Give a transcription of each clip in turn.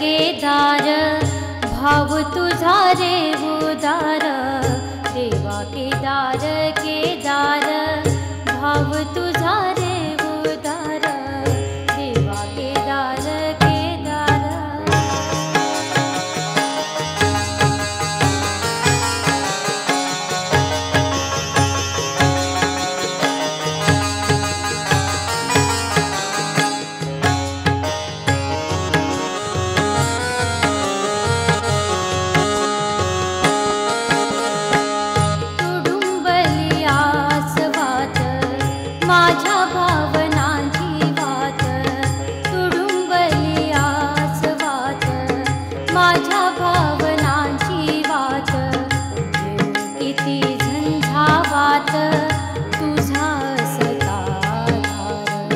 केदार, भाव तुझा रे उदार, देवा केदार केदार, भाव तुझा रे उदार, देवा केदार केदार। माझ्या भावनांची वात, तुडुंबली आसवात, माझ्या भावनांची वात, किती झंझावात तुझा सताधार,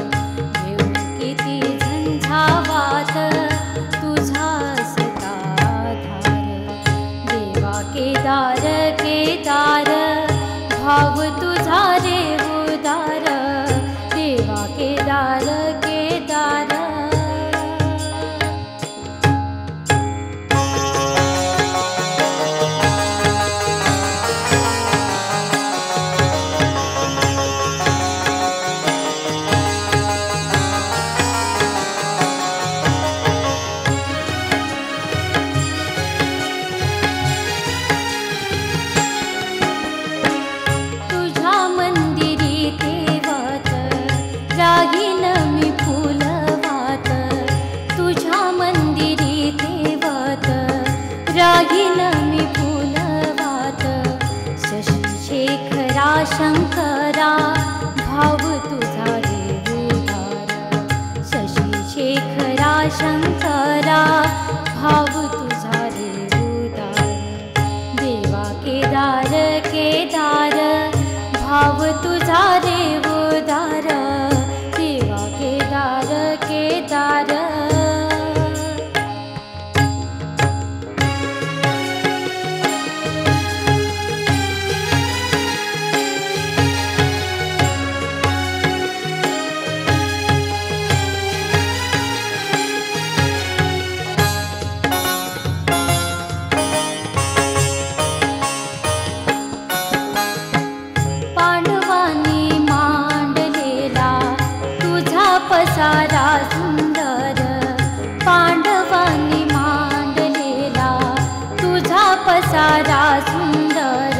किती झंझावात तुझा सताधार, देवा केदार केदार, भाव तुझा रे उदार, देवा केदार केदार। राहीन मी फुलवात, तुझ्या मंदिरी तेवत, राहीन मी फुलवात, शशी शेखरा शंकरा, भाव तुझा रे उदार, शशी शेखरा शंकरा, भाव तुझा रे उदार, देवा केदार केदार, भाव तुझा रे उदार, देवा केदार केदार। पांडवांनी मांडलेला तुझा पसारा सुंदर, पांडवांनी मांडलेला तुझा पसारा सुंदर,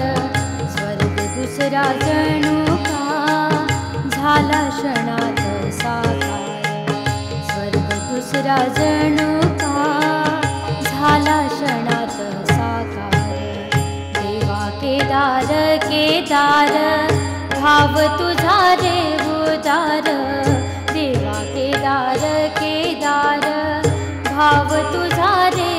स्वर्ग दुसरा जणू का झाला क्षणात साकार, स्वर्ग दुसरा जणू का झाला क्षणात साकार, देवा केदार केदार, भाव तुझा रे उदार, देवा केदार केदार, भाव तुझा रे